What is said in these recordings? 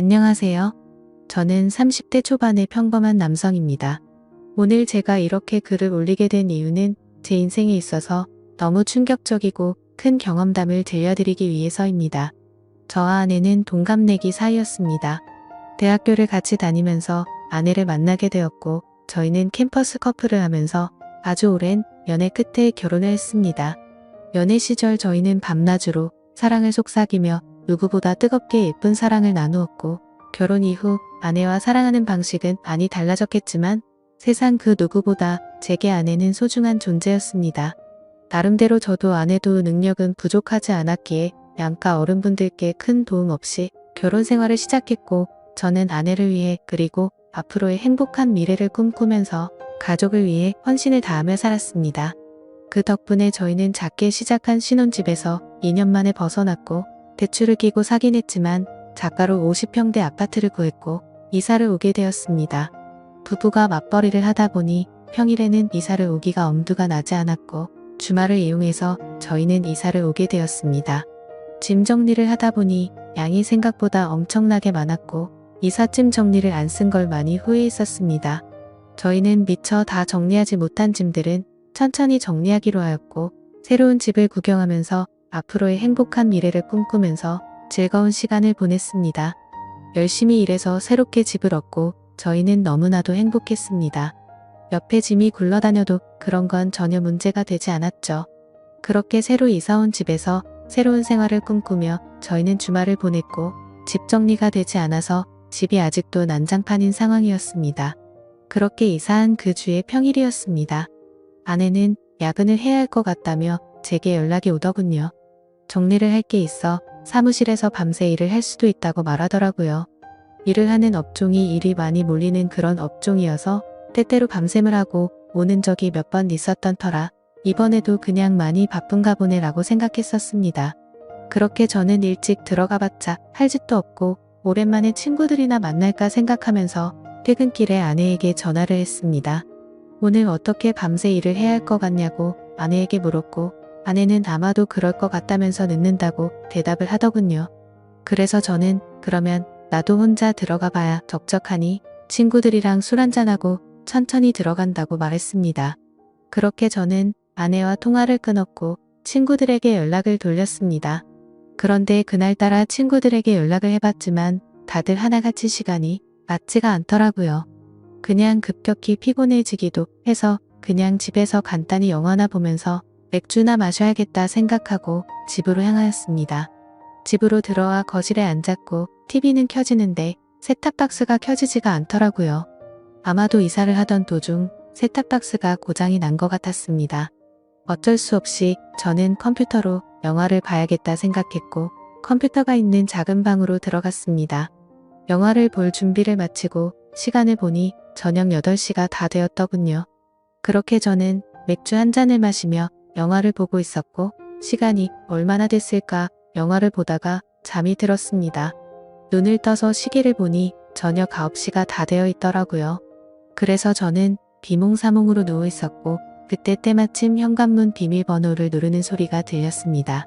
안녕하세요. 저는 30대 초반의 평범한 남성입니다. 오늘 제가 이렇게 글을 올리게 된 이유는 제 인생에 있어서 너무 충격적이고 큰 경험담을 들려드리기 위해서입니다. 저와 아내는 동갑내기 사이였습니다. 대학교를 같이 다니면서 아내를 만나게 되었고 저희는 캠퍼스 커플을 하면서 아주 오랜 연애 끝에 결혼을 했습니다. 연애 시절 저희는 밤낮으로 사랑을 속삭이며 누구보다 뜨겁게 예쁜 사랑을 나누었고 결혼 이후 아내와 사랑하는 방식은 많이 달라졌겠지만 세상 그 누구보다 제게 아내는 소중한 존재였습니다. 나름대로 저도 아내도 능력은 부족하지 않았기에 양가 어른분들께 큰 도움 없이 결혼 생활을 시작했고 저는 아내를 위해 그리고 앞으로의 행복한 미래를 꿈꾸면서 가족을 위해 헌신을 다하며 살았습니다. 그 덕분에 저희는 작게 시작한 신혼집에서 2년 만에 벗어났고 대출을 끼고 사긴 했지만 자가로 50평대 아파트를 구했고 이사를 오게 되었습니다. 부부가 맞벌이를 하다 보니 평일에는 이사를 오기가 엄두가 나지 않았고 주말을 이용해서 저희는 이사를 오게 되었습니다. 짐 정리를 하다 보니 양이 생각보다 엄청나게 많았고 이삿짐 정리를 안 쓴 걸 많이 후회했었습니다. 저희는 미처 다 정리하지 못한 짐들은 천천히 정리하기로 하였고 새로운 집을 구경하면서 앞으로의 행복한 미래를 꿈꾸면서 즐거운 시간을 보냈습니다. 열심히 일해서 새롭게 집을 얻고 저희는 너무나도 행복했습니다. 옆에 짐이 굴러다녀도 그런 건 전혀 문제가 되지 않았죠. 그렇게 새로 이사온 집에서 새로운 생활을 꿈꾸며 저희는 주말을 보냈고 집 정리가 되지 않아서 집이 아직도 난장판인 상황이었습니다. 그렇게 이사한 그 주의 평일이었습니다. 아내는 야근을 해야 할 것 같다며 제게 연락이 오더군요. 정리를 할 게 있어 사무실에서 밤새 일을 할 수도 있다고 말하더라고요. 일을 하는 업종이 일이 많이 몰리는 그런 업종이어서 때때로 밤샘을 하고 오는 적이 몇 번 있었던 터라 이번에도 그냥 많이 바쁜가 보네 라고 생각했었습니다. 그렇게 저는 일찍 들어가봤자 할 짓도 없고 오랜만에 친구들이나 만날까 생각하면서 퇴근길에 아내에게 전화를 했습니다. 오늘 어떻게 밤새 일을 해야 할 것 같냐고 아내에게 물었고 아내는 아마도 그럴 것 같다면서 늦는다고 대답을 하더군요. 그래서 저는 그러면 나도 혼자 들어가 봐야 적적하니 친구들이랑 술 한잔하고 천천히 들어간다고 말했습니다. 그렇게 저는 아내와 통화를 끊었고 친구들에게 연락을 돌렸습니다. 그런데 그날따라 친구들에게 연락을 해봤지만 다들 하나같이 시간이 맞지가 않더라고요. 그냥 급격히 피곤해지기도 해서 그냥 집에서 간단히 영화나 보면서 맥주나 마셔야겠다 생각하고 집으로 향하였습니다. 집으로 들어와 거실에 앉았고 TV는 켜지는데 셋탑박스가 켜지지가 않더라고요. 아마도 이사를 하던 도중 셋탑박스가 고장이 난 것 같았습니다. 어쩔 수 없이 저는 컴퓨터로 영화를 봐야겠다 생각했고 컴퓨터가 있는 작은 방으로 들어갔습니다. 영화를 볼 준비를 마치고 시간을 보니 저녁 8시가 다 되었더군요. 그렇게 저는 맥주 한 잔을 마시며 영화를 보고 있었고 시간이 얼마나 됐을까 영화를 보다가 잠이 들었습니다. 눈을 떠서 시계를 보니 저녁 9시가 다 되어 있더라고요. 그래서 저는 비몽사몽으로 누워 있었고 그때 때마침 현관문 비밀번호를 누르는 소리가 들렸습니다.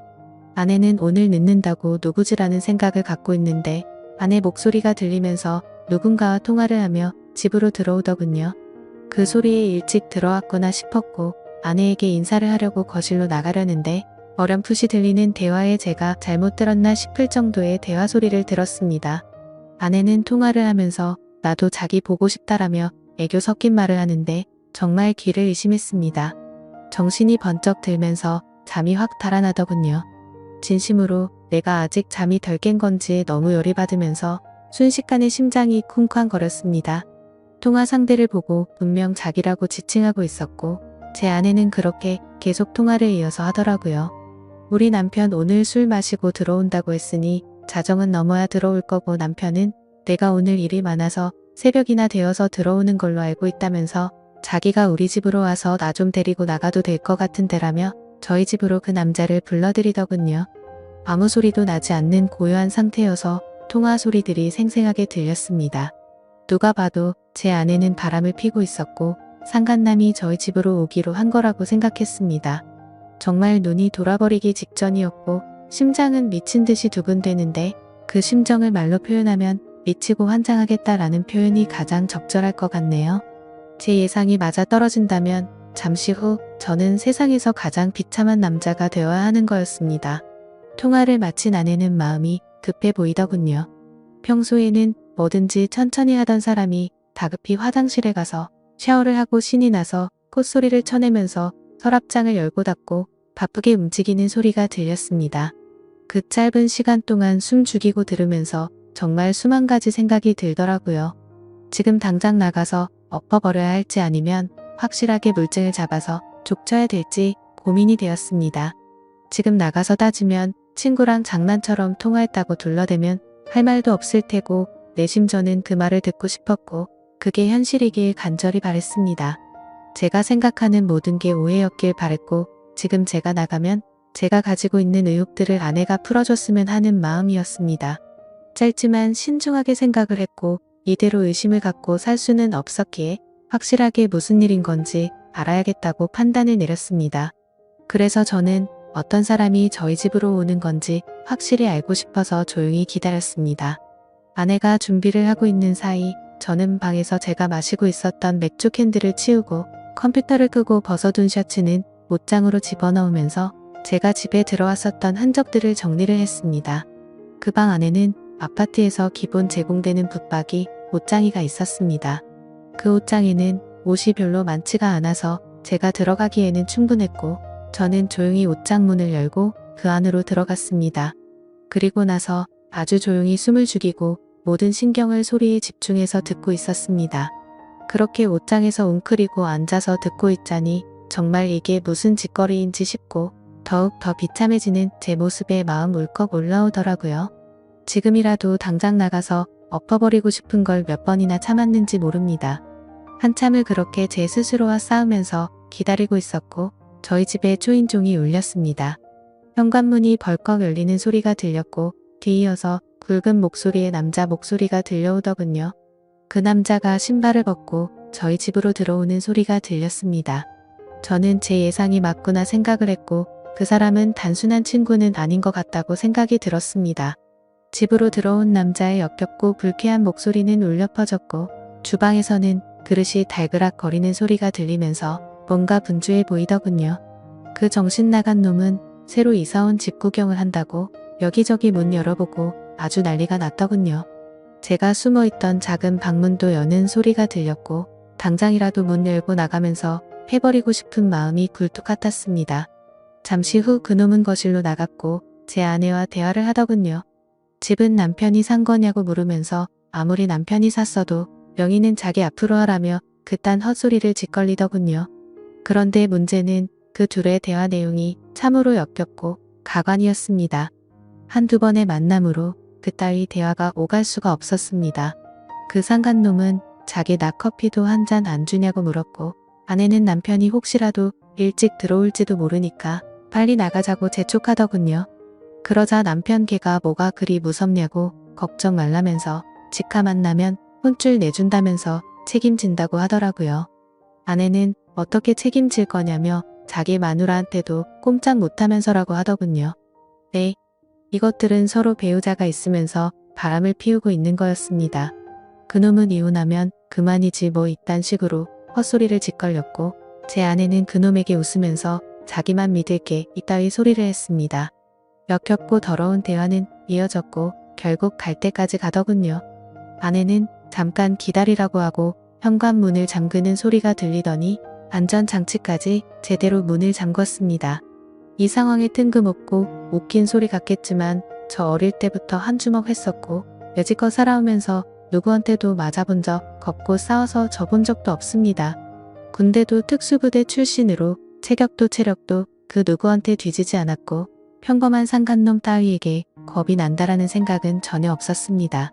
아내는 오늘 늦는다고 누구지라는 생각을 갖고 있는데 아내 목소리가 들리면서 누군가와 통화를 하며 집으로 들어오더군요. 그 소리에 일찍 들어왔구나 싶었고 아내에게 인사를 하려고 거실로 나가려는데 어렴풋이 들리는 대화에 제가 잘못 들었나 싶을 정도의 대화 소리를 들었습니다. 아내는 통화를 하면서 나도 자기 보고 싶다라며 애교 섞인 말을 하는데 정말 귀를 의심했습니다. 정신이 번쩍 들면서 잠이 확 달아나더군요. 진심으로 내가 아직 잠이 덜 깬 건지 너무 열이 받으면서 순식간에 심장이 쿵쾅거렸습니다. 통화 상대를 보고 분명 자기라고 지칭하고 있었고 제 아내는 그렇게 계속 통화를 이어서 하더라고요. 우리 남편 오늘 술 마시고 들어온다고 했으니 자정은 넘어야 들어올 거고 남편은 내가 오늘 일이 많아서 새벽이나 되어서 들어오는 걸로 알고 있다면서 자기가 우리 집으로 와서 나 좀 데리고 나가도 될 것 같은데라며 저희 집으로 그 남자를 불러들이더군요. 아무 소리도 나지 않는 고요한 상태여서 통화 소리들이 생생하게 들렸습니다. 누가 봐도 제 아내는 바람을 피고 있었고 상간남이 저희 집으로 오기로 한 거라고 생각했습니다. 정말 눈이 돌아버리기 직전이었고 심장은 미친 듯이 두근대는데 그 심정을 말로 표현하면 미치고 환장하겠다라는 표현이 가장 적절할 것 같네요. 제 예상이 맞아 떨어진다면 잠시 후 저는 세상에서 가장 비참한 남자가 되어야 하는 거였습니다. 통화를 마친 아내는 마음이 급해 보이더군요. 평소에는 뭐든지 천천히 하던 사람이 다급히 화장실에 가서 샤워를 하고 신이 나서 콧소리를 쳐내면서 서랍장을 열고 닫고 바쁘게 움직이는 소리가 들렸습니다. 그 짧은 시간 동안 숨 죽이고 들으면서 정말 수만 가지 생각이 들더라고요. 지금 당장 나가서 엎어버려야 할지 아니면 확실하게 물증을 잡아서 족쳐야 될지 고민이 되었습니다. 지금 나가서 따지면 친구랑 장난처럼 통화했다고 둘러대면 할 말도 없을 테고 내심 저는 그 말을 듣고 싶었고 그게 현실이길 간절히 바랬습니다. 제가 생각하는 모든 게 오해였길 바랬고 지금 제가 나가면 제가 가지고 있는 의혹들을 아내가 풀어줬으면 하는 마음이었습니다. 짧지만 신중하게 생각을 했고 이대로 의심을 갖고 살 수는 없었기에 확실하게 무슨 일인 건지 알아야겠다고 판단을 내렸습니다. 그래서 저는 어떤 사람이 저희 집으로 오는 건지 확실히 알고 싶어서 조용히 기다렸습니다. 아내가 준비를 하고 있는 사이 저는 방에서 제가 마시고 있었던 맥주 캔들을 치우고 컴퓨터를 끄고 벗어둔 셔츠는 옷장으로 집어넣으면서 제가 집에 들어왔었던 흔적들을 정리를 했습니다. 그 방 안에는 아파트에서 기본 제공되는 붙박이, 옷장이가 있었습니다. 그 옷장에는 옷이 별로 많지가 않아서 제가 들어가기에는 충분했고 저는 조용히 옷장 문을 열고 그 안으로 들어갔습니다. 그리고 나서 아주 조용히 숨을 죽이고 모든 신경을 소리에 집중해서 듣고 있었습니다. 그렇게 옷장에서 웅크리고 앉아서 듣고 있자니 정말 이게 무슨 짓거리인지 싶고 더욱 더 비참해지는 제 모습에 마음 울컥 올라오더라고요. 지금이라도 당장 나가서 엎어버리고 싶은 걸 몇 번이나 참았는지 모릅니다. 한참을 그렇게 제 스스로와 싸우면서 기다리고 있었고 저희 집에 초인종이 울렸습니다. 현관문이 벌컥 열리는 소리가 들렸고 뒤이어서 굵은 목소리의 남자 목소리가 들려오더군요. 그 남자가 신발을 벗고 저희 집으로 들어오는 소리가 들렸습니다. 저는 제 예상이 맞구나 생각을 했고 그 사람은 단순한 친구는 아닌 것 같다고 생각이 들었습니다. 집으로 들어온 남자의 역겹고 불쾌한 목소리는 울려 퍼졌고 주방에서는 그릇이 달그락 거리는 소리가 들리면서 뭔가 분주해 보이더군요. 그 정신 나간 놈은 새로 이사온 집 구경을 한다고 여기저기 문 열어보고 아주 난리가 났더군요. 제가 숨어있던 작은 방문도 여는 소리가 들렸고 당장이라도 문 열고 나가면서 해버리고 싶은 마음이 굴뚝 같았습니다. 잠시 후 그놈은 거실로 나갔고 제 아내와 대화를 하더군요. 집은 남편이 산 거냐고 물으면서 아무리 남편이 샀어도 명의는 자기 앞으로 하라며 그딴 헛소리를 짓걸리더군요. 그런데 문제는 그 둘의 대화 내용이 참으로 역겹고 가관이었습니다. 한두 번의 만남으로 그따위 대화가 오갈 수가 없었습니다. 그 상간놈은 자기 나 커피도 한 잔 안 주냐고 물었고 아내는 남편이 혹시라도 일찍 들어올지도 모르니까 빨리 나가자고 재촉하더군요. 그러자 남편 걔가 뭐가 그리 무섭냐고 걱정 말라면서 직화 만나면 혼쭐 내준다면서 책임진다고 하더라고요. 아내는 어떻게 책임질 거냐며 자기 마누라한테도 꼼짝 못하면서라고 하더군요. 네, 이것들은 서로 배우자가 있으면서 바람을 피우고 있는 거였습니다. 그놈은 이혼하면 그만이지 뭐 이딴 식으로 헛소리를 짓걸렸고 제 아내는 그놈에게 웃으면서 자기만 믿을게 이따위 소리를 했습니다. 역겹고 더러운 대화는 이어졌고 결국 갈 때까지 가더군요. 아내는 잠깐 기다리라고 하고 현관문을 잠그는 소리가 들리더니 안전장치까지 제대로 문을 잠궜습니다. 이 상황에 뜬금없고 웃긴 소리 같겠지만 저 어릴 때부터 한 주먹 했었고 여지껏 살아오면서 누구한테도 맞아본 적, 겁고 싸워서 져본 적도 없습니다. 군대도 특수부대 출신으로 체격도 체력도 그 누구한테 뒤지지 않았고 평범한 상간놈 따위에게 겁이 난다라는 생각은 전혀 없었습니다.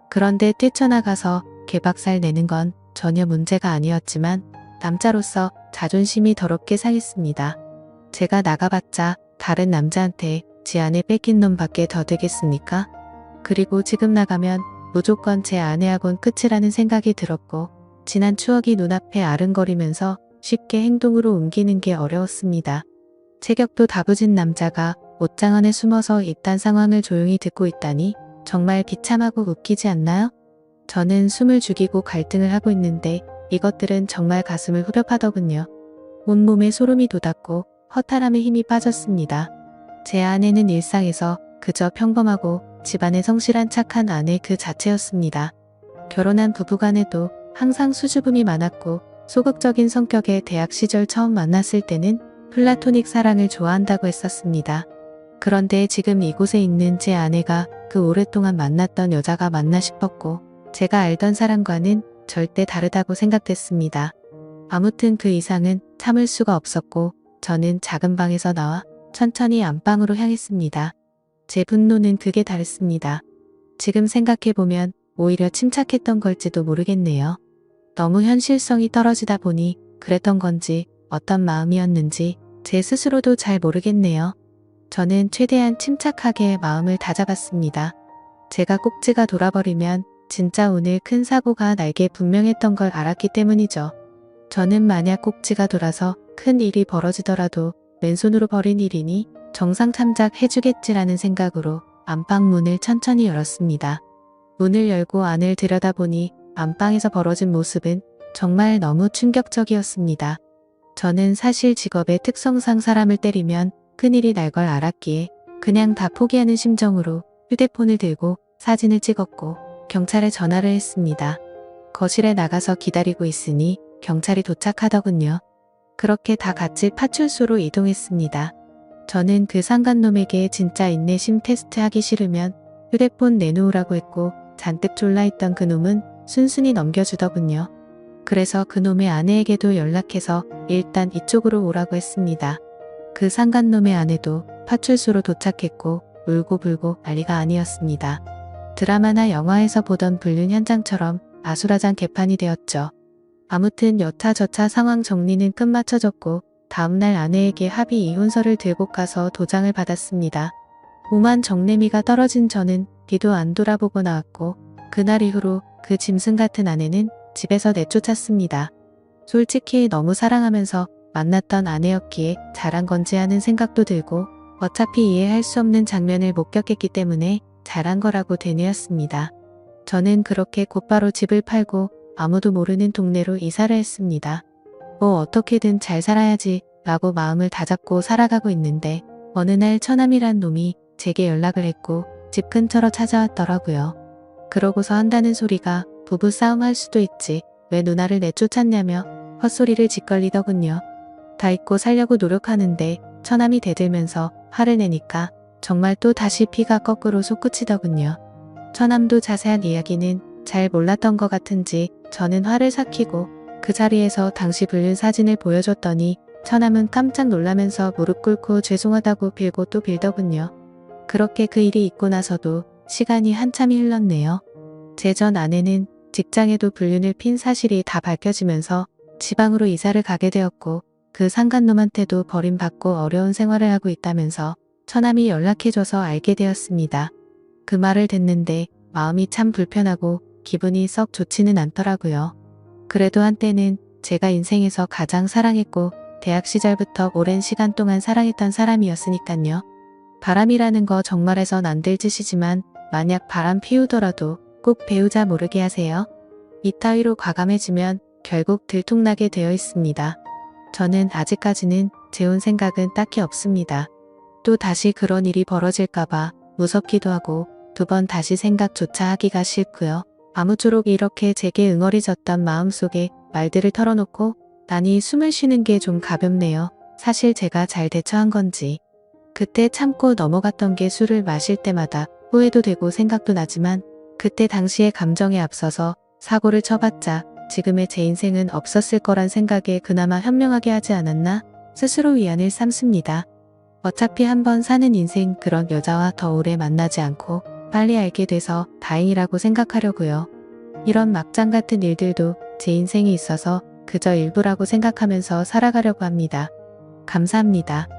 그런데 뛰쳐나가서 개박살 내는 건 전혀 문제가 아니었지만 남자로서 자존심이 더럽게 상했습니다. 제가 나가봤자 다른 남자한테 지 아내 뺏긴 놈밖에 더 되겠습니까? 그리고 지금 나가면 무조건 제 아내하고는 끝이라는 생각이 들었고 지난 추억이 눈앞에 아른거리면서 쉽게 행동으로 옮기는 게 어려웠습니다. 체격도 다부진 남자가 옷장 안에 숨어서 이딴 상황을 조용히 듣고 있다니 정말 비참하고 웃기지 않나요? 저는 숨을 죽이고 갈등을 하고 있는데 이것들은 정말 가슴을 후벼파더군요. 온몸에 소름이 돋았고 허탈함에 힘이 빠졌습니다. 제 아내는 일상에서 그저 평범하고 집안에 성실한 착한 아내 그 자체였습니다. 결혼한 부부간에도 항상 수줍음이 많았고 소극적인 성격의 대학 시절 처음 만났을 때는 플라토닉 사랑을 좋아한다고 했었습니다. 그런데 지금 이곳에 있는 제 아내가 그 오랫동안 만났던 여자가 맞나 싶었고 제가 알던 사람과는 절대 다르다고 생각됐습니다. 아무튼 그 이상은 참을 수가 없었고 저는 작은 방에서 나와 천천히 안방으로 향했습니다. 제 분노는 극에 달했습니다. 지금 생각해보면 오히려 침착했던 걸지도 모르겠네요. 너무 현실성이 떨어지다 보니 그랬던 건지 어떤 마음이었는지 제 스스로도 잘 모르겠네요. 저는 최대한 침착하게 마음을 다잡았습니다. 제가 꼭지가 돌아버리면 진짜 오늘 큰 사고가 날 게 분명했던 걸 알았기 때문이죠. 저는 만약 꼭지가 돌아서 큰 일이 벌어지더라도 맨손으로 벌인 일이니 정상 참작해주겠지라는 생각으로 안방 문을 천천히 열었습니다. 문을 열고 안을 들여다보니 안방에서 벌어진 모습은 정말 너무 충격적이었습니다. 저는 사실 직업의 특성상 사람을 때리면 큰일이 날 걸 알았기에 그냥 다 포기하는 심정으로 휴대폰을 들고 사진을 찍었고 경찰에 전화를 했습니다. 거실에 나가서 기다리고 있으니 경찰이 도착하더군요. 그렇게 다 같이 파출소로 이동했습니다. 저는 그 상간놈에게 진짜 인내심 테스트하기 싫으면 휴대폰 내놓으라고 했고 잔뜩 졸라있던 그 놈은 순순히 넘겨주더군요. 그래서 그 놈의 아내에게도 연락해서 일단 이쪽으로 오라고 했습니다. 그 상간놈의 아내도 파출소로 도착했고 울고불고 난리가 아니었습니다. 드라마나 영화에서 보던 불륜 현장처럼 아수라장 개판이 되었죠. 아무튼 여차저차 상황 정리는 끝마쳐졌고 다음날 아내에게 합의 이혼서를 들고 가서 도장을 받았습니다. 오만 정내미가 떨어진 저는 뒤도 안 돌아보고 나왔고 그날 이후로 그 짐승 같은 아내는 집에서 내쫓았습니다. 솔직히 너무 사랑하면서 만났던 아내였기에 잘한 건지 하는 생각도 들고 어차피 이해할 수 없는 장면을 목격했기 때문에 잘한 거라고 되뇌었습니다. 저는 그렇게 곧바로 집을 팔고 아무도 모르는 동네로 이사를 했습니다. 뭐 어떻게든 잘 살아야지 라고 마음을 다잡고 살아가고 있는데 어느 날 처남이란 놈이 제게 연락을 했고 집 근처로 찾아왔더라고요. 그러고서 한다는 소리가 부부싸움 할 수도 있지 왜 누나를 내쫓았냐며 헛소리를 짓걸리더군요. 다 잊고 살려고 노력하는데 처남이 대들면서 화를 내니까 정말 또 다시 피가 거꾸로 솟구치더군요. 처남도 자세한 이야기는 잘 몰랐던 것 같은지 저는 화를 삭히고 그 자리에서 당시 불륜 사진을 보여줬더니 처남은 깜짝 놀라면서 무릎 꿇고 죄송하다고 빌고 또 빌더군요. 그렇게 그 일이 있고 나서도 시간이 한참이 흘렀네요. 제 전 아내는 직장에도 불륜을 핀 사실이 다 밝혀지면서 지방으로 이사를 가게 되었고 그 상간놈한테도 버림받고 어려운 생활을 하고 있다면서 처남이 연락해줘서 알게 되었습니다. 그 말을 듣는데 마음이 참 불편하고 기분이 썩 좋지는 않더라고요. 그래도 한때는 제가 인생에서 가장 사랑했고 대학 시절부터 오랜 시간 동안 사랑했던 사람이었으니깐요. 바람이라는 거 정말해선 안 될 짓이지만 만약 바람 피우더라도 꼭 배우자 모르게 하세요. 이따위로 과감해지면 결국 들통나게 되어 있습니다. 저는 아직까지는 재혼 생각은 딱히 없습니다. 또 다시 그런 일이 벌어질까봐 무섭기도 하고 두 번 다시 생각조차 하기가 싫고요. 아무쪼록 이렇게 제게 응어리졌던 마음속에 말들을 털어놓고 나니 숨을 쉬는 게 좀 가볍네요. 사실 제가 잘 대처한 건지. 그때 참고 넘어갔던 게 술을 마실 때마다 후회도 되고 생각도 나지만 그때 당시의 감정에 앞서서 사고를 쳐봤자 지금의 제 인생은 없었을 거란 생각에 그나마 현명하게 하지 않았나 스스로 위안을 삼습니다. 어차피 한번 사는 인생 그런 여자와 더 오래 만나지 않고 빨리 알게 돼서 다행이라고 생각하려고요. 이런 막장 같은 일들도 제 인생에 있어서 그저 일부라고 생각하면서 살아가려고 합니다. 감사합니다.